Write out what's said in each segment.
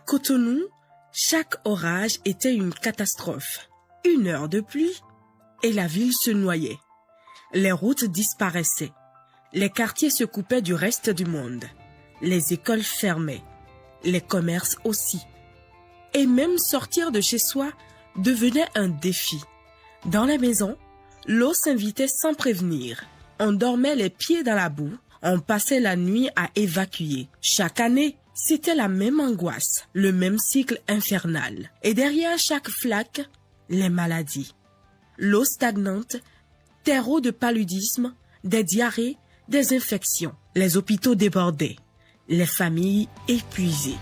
Cotonou, chaque orage était une catastrophe. 1 heure de pluie et la ville se noyait. Les routes disparaissaient. Les quartiers se coupaient du reste du monde. Les écoles fermaient. Les commerces aussi. Et même sortir de chez soi devenait un défi. Dans la maison, l'eau s'invitait sans prévenir. On dormait les pieds dans la boue. On passait la nuit à évacuer. Chaque année, c'était la même angoisse, le même cycle infernal. Et derrière chaque flaque, les maladies. L'eau stagnante, terreau de paludisme, des diarrhées, des infections. Les hôpitaux débordaient, les familles épuisées.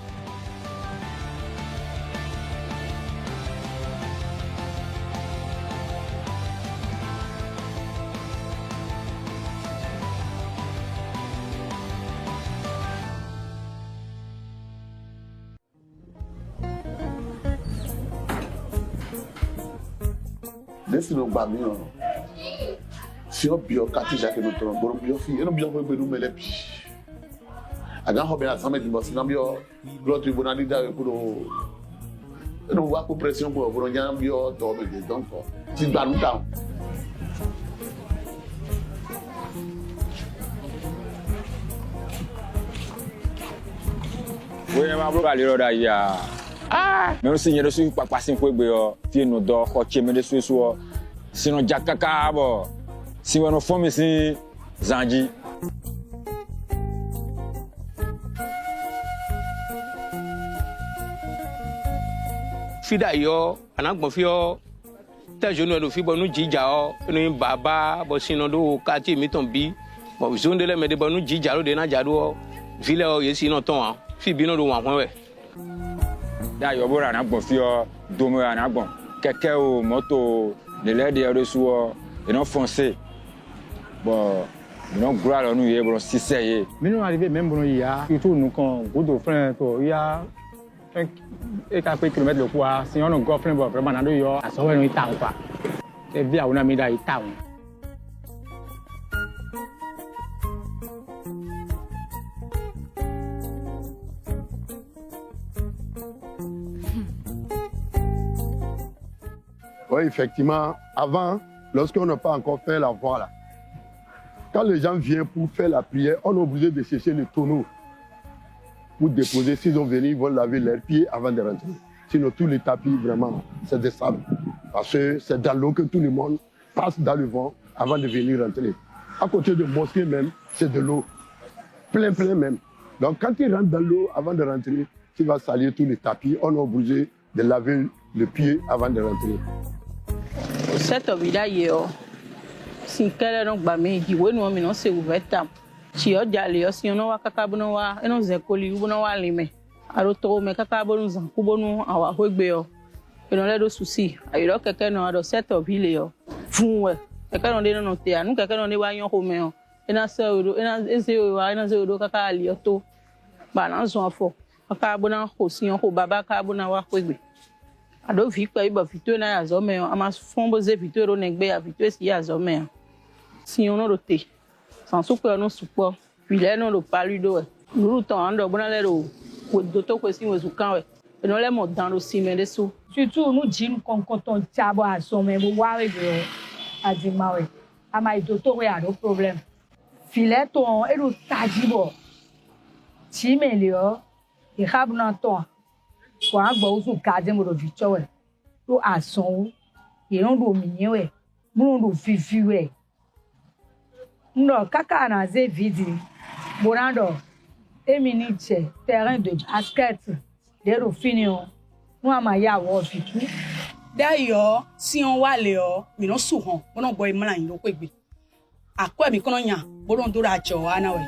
Desse não babinho, se o pior cati já que no trono, boro pior filho, eu não pior foi pelo melepi. Agora Robin a sama de você não pior, lo tribunal de dar por eu não vou com pressão por onde pior tobe de donc se dá no down. Oui, ma bro ali roda ya. Ah, mais aussi il reçu pas passer pour be fi no do ko cheme de so sino jakaka bo. Si wono fomi si zanji. Fida yo anagbon fi o te jonu lo fi bonu jija o ni baba bo sino do kati mi ton bi bo zonde le me de bonu jija lo de na jadu o vile o yesi no ton a fi bi no do wan we Da yo bora na gbon fi o domo na gbon keke o moto de le de reçu o e non foncé bon non gros alors nous y bon si c'est y mais nous arrivé même bon il y a surtout nous quand godo frein to il y a 5 et 4 km le quoi si on a go frein bon vraiment na do yo aso we no ita kwa e bia una mi da ita. Oui, effectivement, avant, lorsqu'on n'a pas encore fait la voie là, quand les gens viennent pour faire la prière, on est obligé de chercher le tonneau pour déposer. S'ils ont venu, ils vont laver leurs pieds avant de rentrer. Sinon, tous les tapis, vraiment, c'est des sables. Parce que c'est dans l'eau que tout le monde passe dans le vent avant de venir rentrer. À côté de mosquée même, c'est de l'eau. Plein même. Donc, quand ils rentrent dans l'eau avant de rentrer, tu vas salir tous les tapis. On est obligé de laver le pied avant de rentrer. Cette vidéo, si quelqu'un n'a pas dit oui, nous avons c'est ouvert. Si on a dit si on a kakabno wa, on a zekoli, on a lime. Alors toi, mais kakabno zankubono awa hwegbe. Et on a des soucis. Alors quelqu'un n'a pas cette vidéo. Vous, quelqu'un n'a pas noté. Nous quelqu'un n'a pas eu un romain. Et na se odo, et na se odo kakali oto. Balance en fort. Kakabno aussi on baba kakabno wa hwegbe. Ado vikwa iba vitwe na ya zome ama fombo ze vitwe ro negbe ya vitwe si ya zome si ono ro te san supo no supo vile no ro paludo ru ton ando bona le ro ko doto ko si wezu kan we no le mo dan ro si me de so surtout no jin konkoton tiabo asome bo wa we go adimawe ama doto we ado problem vile ton e ro tajibo ti me le o e habna ton ko agbo usu kaje mo do victoire lo ason e ron do mi we mo do fifi we no kaka na ze vidi borando eminiche terrain de basket de ro fini o no amaya wo fitu d'ailleurs si on wa le o mi no su hon mo no boy mala yin lo pegbe akwa mi kono yan borondo ra jo ana we.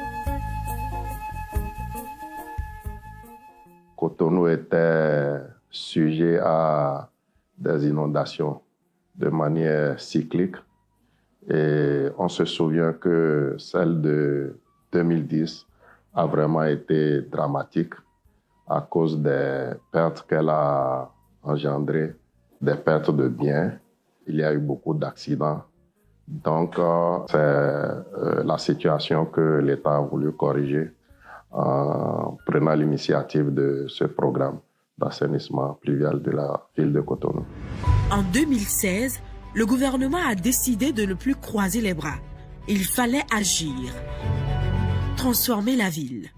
Cotonou était sujet à des inondations de manière cyclique et on se souvient que celle de 2010 a vraiment été dramatique à cause des pertes qu'elle a engendrées, des pertes de biens. Il y a eu beaucoup d'accidents. Donc, c'est la situation que l'État a voulu corriger en prenant l'initiative de ce programme. d'assainissement pluvial de la ville de Cotonou. En 2016, le gouvernement a décidé de ne plus croiser les bras. Il fallait agir, transformer la ville,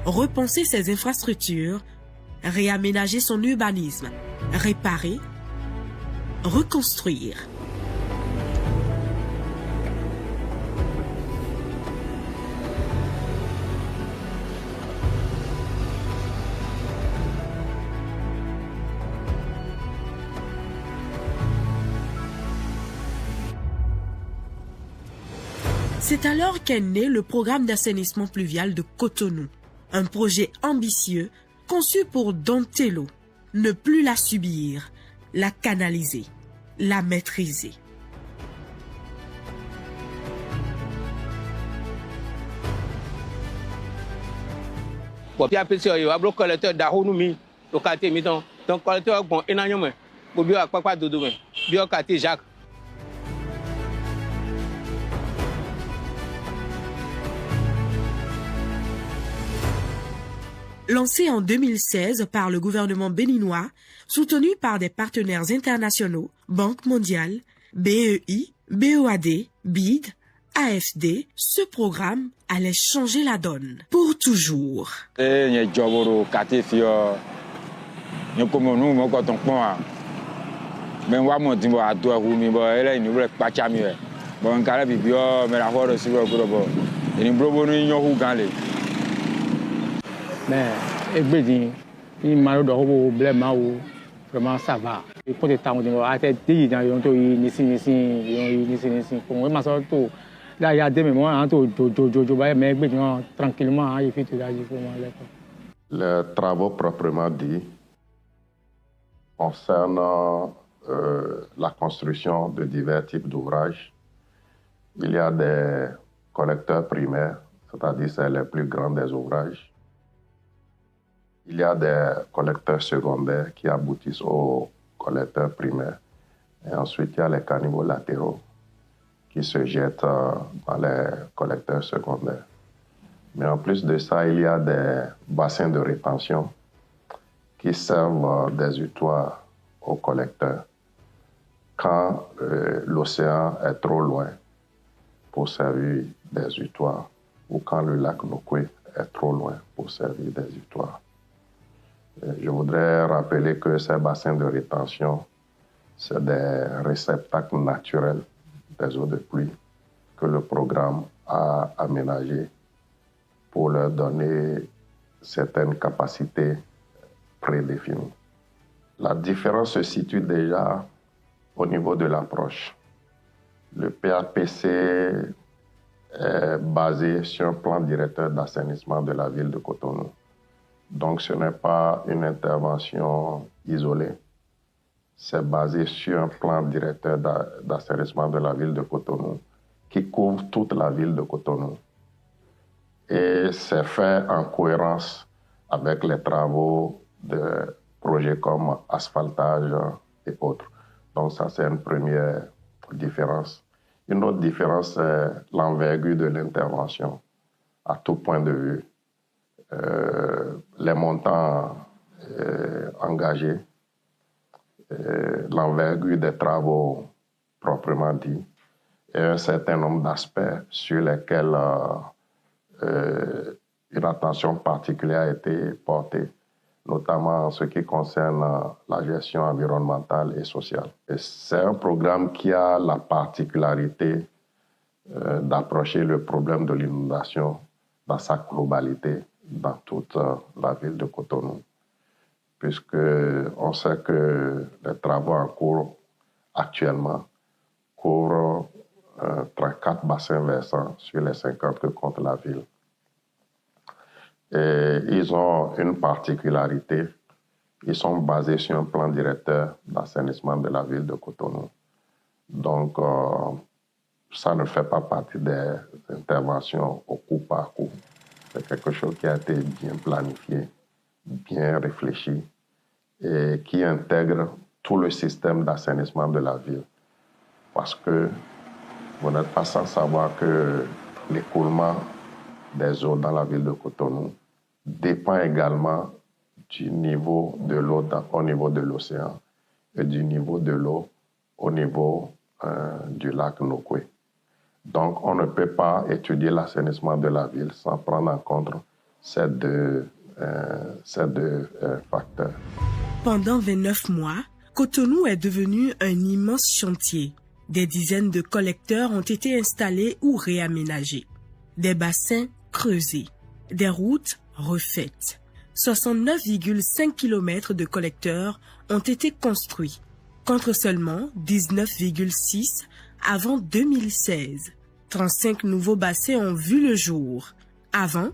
repenser ses infrastructures, réaménager son urbanisme, réparer, reconstruire. C'est alors qu'est né le programme d'assainissement pluvial de Cotonou, un projet ambitieux conçu pour dompter l'eau, ne plus la subir, la canaliser, la maîtriser. Bon, puis après ça, il y a un collecteur d'Aronoumi, au quartier Miton. Donc, collecteur, bon, énormément. Pour bien, pas de domaine. Bien, au quartier Jacques. Lancé en 2016 par le gouvernement béninois, soutenu par des partenaires internationaux, Banque mondiale, BEI, BOAD, BID, AFD, ce programme allait changer la donne pour toujours. Mais il m'a dit vraiment ça va. Et quand tu es dans là, il y a des mémoires, mais tranquillement, il fait tout ça. Les travaux proprement dits concernent la construction de divers types d'ouvrages. Il y a des collecteurs primaires, c'est-à-dire c'est les plus grands des ouvrages. Il y a des collecteurs secondaires qui aboutissent aux collecteurs primaires. Et ensuite, il y a les caniveaux latéraux qui se jettent dans les collecteurs secondaires. Mais en plus de ça, il y a des bassins de rétention qui servent d'exutoire aux collecteurs quand l'océan est trop loin pour servir d'exutoire ou quand le lac Nokwe est trop loin pour servir d'exutoire. Je voudrais rappeler que ces bassins de rétention, c'est des réceptacles naturels des eaux de pluie que le programme a aménagés pour leur donner certaines capacités prédéfinies. La différence se situe déjà au niveau de l'approche. Le PAPC est basé sur un plan directeur d'assainissement de la ville de Cotonou. Donc ce n'est pas une intervention isolée. C'est basé sur un plan directeur d'assainissement de la ville de Cotonou qui couvre toute la ville de Cotonou. Et c'est fait en cohérence avec les travaux de projets comme asphaltage et autres. Donc ça, c'est une première différence. Une autre différence, c'est l'envergure de l'intervention à tout point de vue. Les montants engagés, l'envergure des travaux proprement dits et un certain nombre d'aspects sur lesquels une attention particulière a été portée, notamment en ce qui concerne la gestion environnementale et sociale. Et c'est un programme qui a la particularité d'approcher le problème de l'inondation dans sa globalité dans toute la ville de Cotonou, puisqu'on sait que les travaux en cours actuellement couvrent 34 bassins versants sur les 50 que compte la ville. Et ils ont une particularité, ils sont basés sur un plan directeur d'assainissement de la ville de Cotonou. Donc, ça ne fait pas partie des interventions au coup par coup. C'est quelque chose qui a été bien planifié, bien réfléchi et qui intègre tout le système d'assainissement de la ville. Parce que vous n'êtes pas sans savoir que l'écoulement des eaux dans la ville de Cotonou dépend également du niveau de l'eau au niveau de l'océan et du niveau de l'eau au niveau du lac Nokwe. Donc, on ne peut pas étudier l'assainissement de la ville sans prendre en compte ces deux facteurs. Pendant 29 mois, Cotonou est devenu un immense chantier. Des dizaines de collecteurs ont été installés ou réaménagés. Des bassins creusés. Des routes refaites. 69,5 km de collecteurs ont été construits, contre seulement 19,6 avant 2016. 35 nouveaux bassins ont vu le jour. Avant,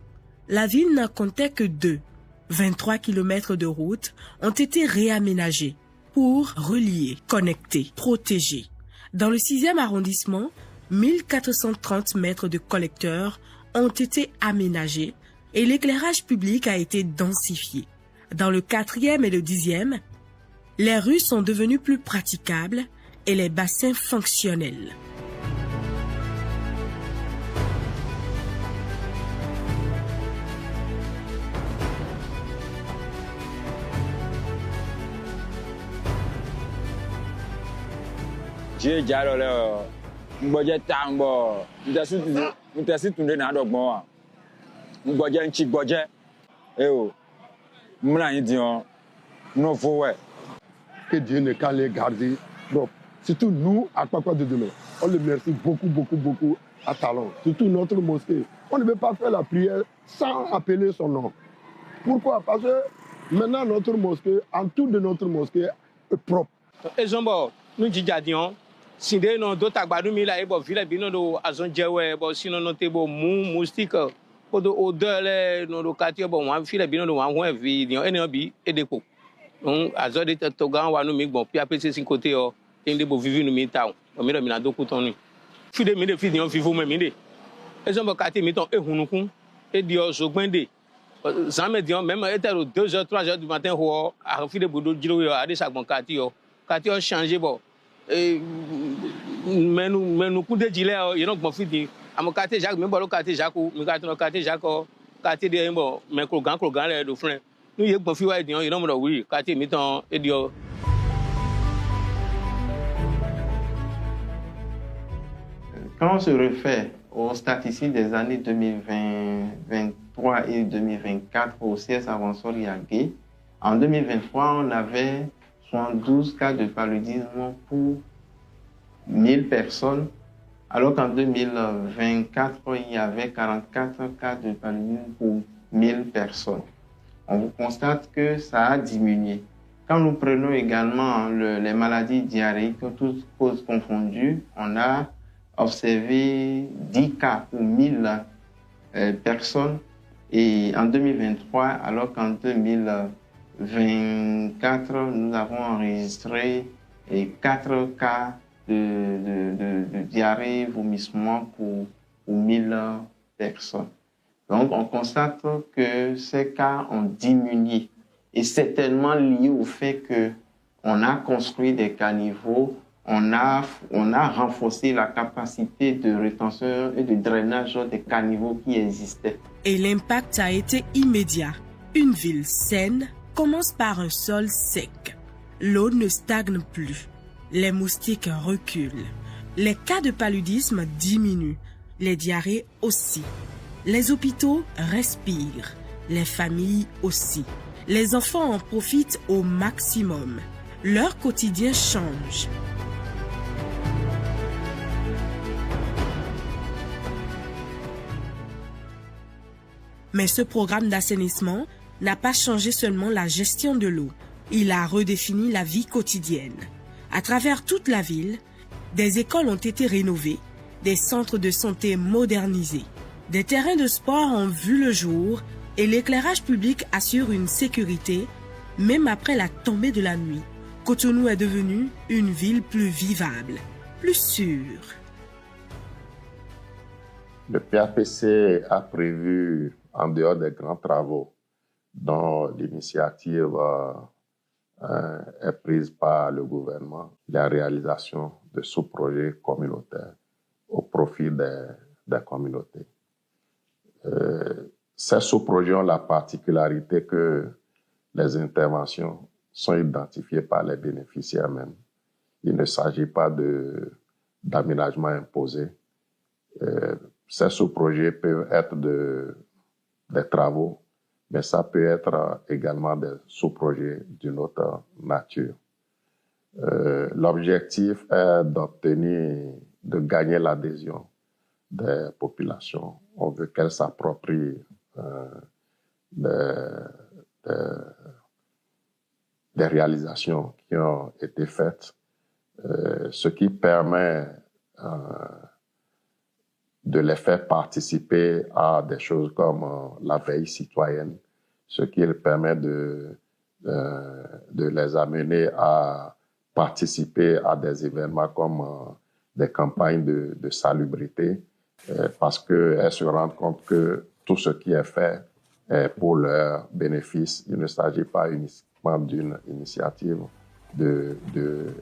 la ville n'en comptait que 2. 23 km de routes ont été réaménagés pour relier, connecter, protéger. Dans le 6e arrondissement, 1430 mètres de collecteurs ont été aménagés et l'éclairage public a été densifié. Dans le 4e et le 10e, les rues sont devenues plus praticables et les bassins fonctionnels. J'ai déjà le budget tango. Nous t'as tourné dans le bon. Nous budget un petit budget. Eh oh, nous l'avons dit non faut ouais. Que Dieu ne qu'à les garder. Donc, surtout nous, à Kpakpa de demain, on le remercie beaucoup à Talon. Surtout notre mosquée. On ne peut pas faire la prière sans appeler son nom. Pourquoi? Parce que maintenant notre mosquée, en tout de notre mosquée est propre. Ezombo, nous disons Sinde non do tagbadu mi la e bo vile bi no do azon jewe bo sino no te bo moustique bo do odeur le no do quartier bo wan file bi no do wan wan vi ni ene bi edeko on azon de togan wa no mi gbon pi apese sin côté o ende bo vivi no mi taun o mi do mi na do kuton ni fide mi de fi ni on vivo me mi de ezombo quartier mi ton ehunukun e di o zogbende jamais di on même était 2h 3h du matin ho a fide bodo jiro yo ade sagbon quartier o changer bo menu coup de gilet you know bon fidi am quartier Jacques me bolo quartier Jacques me quartier Jacques quartier de bon mais krogan le do frère nous ye bon fi wa edion you know mo oui quartier mi ton edio. Quand on se réfère aux statistiques des années 2020, 2023 et 2024 au CS Avansol Yagé, en 2023 on avait 72 cas de paludisme pour 1000 personnes, alors qu'en 2024, il y avait 44 cas de paludisme pour 1000 personnes. On constate que ça a diminué. Quand nous prenons également les maladies diarrhéiques, toutes causes confondues, on a observé 10 cas pour 1000 personnes et en 2023, alors qu'en 2024, nous avons enregistré 4 cas de diarrhée, vomissement pour 1000 personnes. Donc, on constate que ces cas ont diminué et certainement lié au fait qu'on a construit des caniveaux, on a renforcé la capacité de rétention et de drainage des caniveaux qui existaient. Et l'impact a été immédiat. Une ville saine commence par un sol sec. L'eau ne stagne plus. Les moustiques reculent. Les cas de paludisme diminuent. Les diarrhées aussi. Les hôpitaux respirent. Les familles aussi. Les enfants en profitent au maximum. Leur quotidien change. Mais ce programme d'assainissement n'a pas changé seulement la gestion de l'eau. Il a redéfini la vie quotidienne. À travers toute la ville, des écoles ont été rénovées, des centres de santé modernisés, des terrains de sport ont vu le jour et l'éclairage public assure une sécurité, même après la tombée de la nuit. Cotonou est devenue une ville plus vivable, plus sûre. Le PAPC a prévu, en dehors des grands travaux, dont l'initiative est prise par le gouvernement, la réalisation de sous-projets communautaires au profit des communautés. Ces sous-projets ont la particularité que les interventions sont identifiées par les bénéficiaires même. Il ne s'agit pas d'aménagement imposé. Ces sous-projets peuvent être des travaux, mais ça peut être également des sous-projets d'une autre nature. L'objectif est de gagner l'adhésion des populations. On veut qu'elles s'approprient des réalisations qui ont été faites, ce qui permet de les faire participer à des choses comme la veille citoyenne, ce qui permet de les amener à participer à des événements comme des campagnes de salubrité, parce qu'elles se rendent compte que tout ce qui est fait est pour leur bénéfice. Il ne s'agit pas uniquement d'une initiative de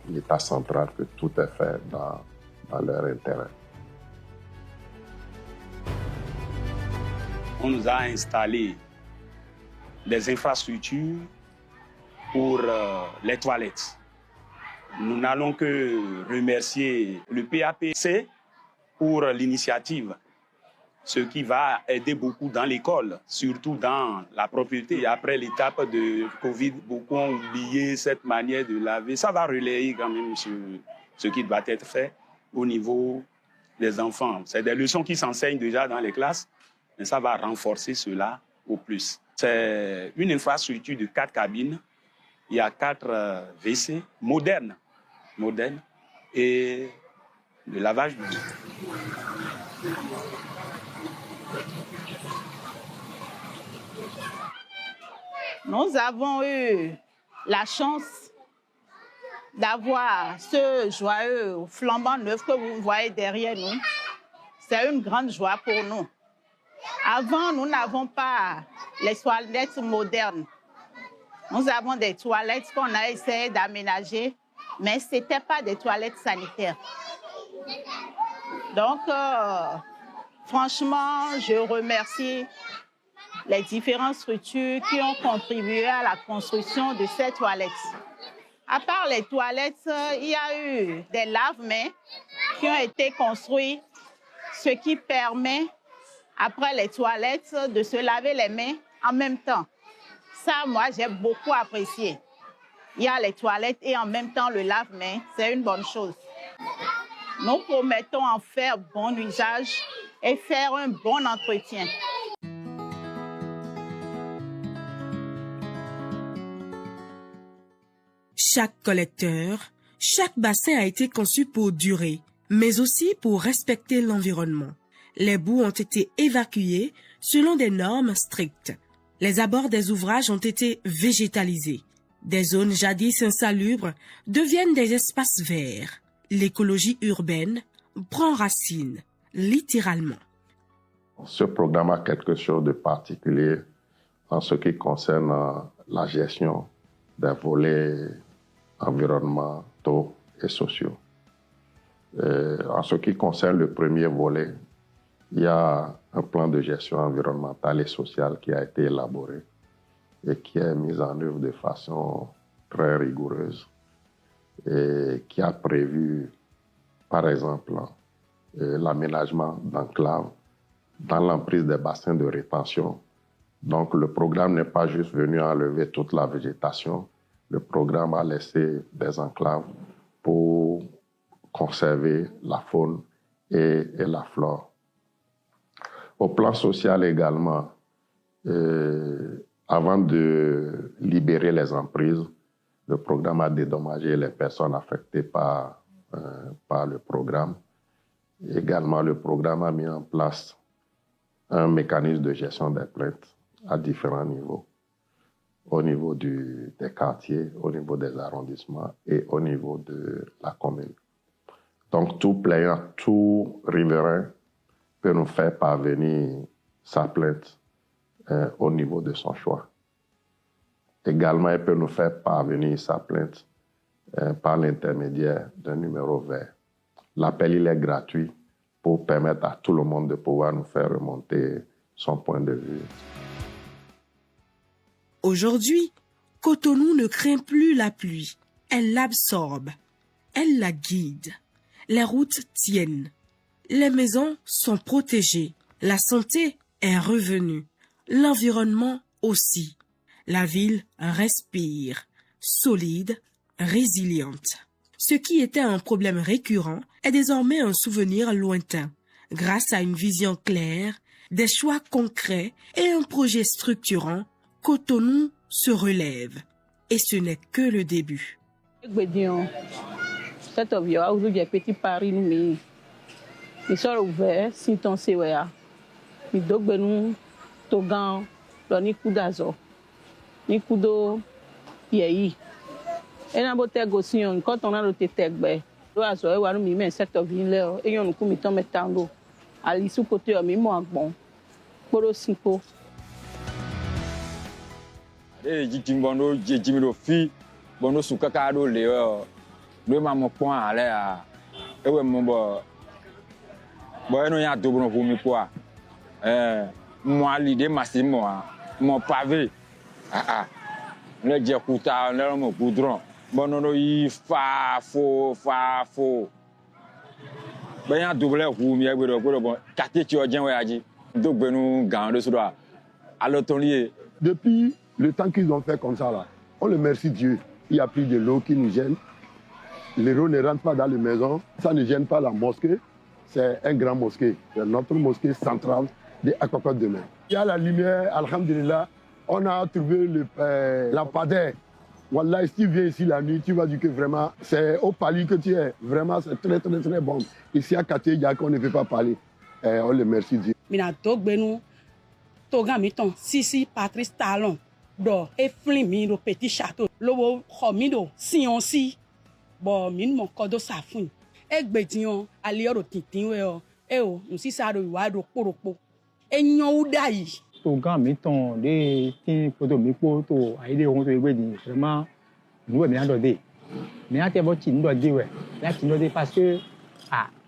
l'État central, que tout est fait dans leur intérêt. On nous a installé des infrastructures pour les toilettes. Nous n'allons que remercier le PAPC pour l'initiative, ce qui va aider beaucoup dans l'école, surtout dans la propriété. Après l'étape de Covid, beaucoup ont oublié cette manière de laver. Ça va relayer quand même ce qui doit être fait au niveau des enfants. C'est des leçons qui s'enseignent déjà dans les classes, mais ça va renforcer cela au plus. C'est une infrastructure de 4 cabines. Il y a 4 WC modernes et le lavage de l'eau. Nous avons eu la chance d'avoir ce joyeux flambant neuf que vous voyez derrière nous. C'est une grande joie pour nous. Avant, nous n'avons pas les toilettes modernes. Nous avons des toilettes qu'on a essayé d'aménager, mais ce n'étaient pas des toilettes sanitaires. Donc, franchement, je remercie les différentes structures qui ont contribué à la construction de ces toilettes. À part les toilettes, il y a eu des lave-mains qui ont été construits, ce qui permet, après les toilettes, de se laver les mains en même temps. Ça, moi, j'ai beaucoup apprécié. Il y a les toilettes et en même temps le lave-mains, c'est une bonne chose. Nous promettons en faire bon usage et faire un bon entretien. Chaque collecteur, chaque bassin a été conçu pour durer, mais aussi pour respecter l'environnement. Les boues ont été évacuées selon des normes strictes. Les abords des ouvrages ont été végétalisés. Des zones jadis insalubres deviennent des espaces verts. L'écologie urbaine prend racine, littéralement. Ce programme a quelque chose de particulier en ce qui concerne la gestion des volets environnementaux et sociaux. En ce qui concerne le premier volet, il y a un plan de gestion environnementale et sociale qui a été élaboré et qui est mis en œuvre de façon très rigoureuse et qui a prévu, par exemple, l'aménagement d'enclaves dans l'emprise des bassins de rétention. Donc, le programme n'est pas juste venu enlever toute la végétation. Le programme a laissé des enclaves pour conserver la faune et la flore. Au plan social également, avant de libérer les emprises, le programme a dédommagé les personnes affectées par le programme. Également, le programme a mis en place un mécanisme de gestion des plaintes à différents niveaux. Au niveau des quartiers, au niveau des arrondissements et au niveau de la commune. Donc, tout plaignant, tout riverain peut nous faire parvenir sa plainte au niveau de son choix. Également, il peut nous faire parvenir sa plainte par l'intermédiaire d'un numéro vert. L'appel, il est gratuit pour permettre à tout le monde de pouvoir nous faire remonter son point de vue. Aujourd'hui, Cotonou ne craint plus la pluie. Elle l'absorbe. Elle la guide. Les routes tiennent. Les maisons sont protégées. La santé est revenue. L'environnement aussi. La ville respire, solide, résiliente. Ce qui était un problème récurrent est désormais un souvenir lointain. Grâce à une vision claire, des choix concrets et un projet structurant, Cotonou se relève. Et ce n'est que le début. Cette ovio aujourd'hui petit Paris nous mais ils sont ouverts si ton sewa mi dogbenu togan lo ni kudazo ni kudo yeyi ena bote gosion quand on a le tegbe do azo e wa mi men cette ovio le e yon ku mi ton metando ali su côté mi mo agbon poro sipo e jimbono jimiro fi bono sukaka do le le maman point aller à et ouais mon bon bon nous y a deux bon pour mi quoi moi l'idée massime moi mon pavé le dire couta le mon goudron bon non il fa faux ben y a double pour mi bon quartier tu as ouais aji donc ben nous gand de soir à l'automne depuis le temps qu'ils ont fait comme ça là on le remercie Dieu il y a plus de l'eau qui nous gêne. Les eaux ne rentrent pas dans les maisons, ça ne gêne pas la mosquée. C'est un grand mosquée, c'est notre mosquée centrale de Akokot de Mer. Il y a la lumière, alhamdulillah, on a trouvé le lampadaire. Wallah, si tu viens ici la nuit, tu vas dire que vraiment, c'est au pali que tu es. Vraiment, c'est très, très, très bon. Ici à Katé-Yak, on ne peut pas parler. On le remercie Dieu. Mina Togbenu, Togan Miton, Sisi, Patrice Talon, Do, Eflimi, le petit château, Lobo, Homido, Sionsi. Bon, min mon kodo safun. Egbedion, ali oro tintin we o. E o, nsi sa do wa do poropo. E nyon udai. To gan mi ton de tin kodo mi po to aide ohun to egbedi vraiment nous mi ando de. Mi ate bo ti ndo de we. La ti ndo de parce que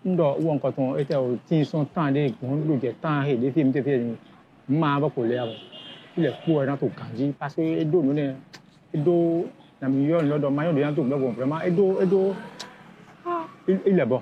ndo wo nkan ton ete o tin son temps de gon lo je temps he de fi mi te fi ma ba ko le abo. Il est pour dans to kanji parce que edo no ne edo na mi yo lo do ma yo de yan to gbo vraiment edo il est bon.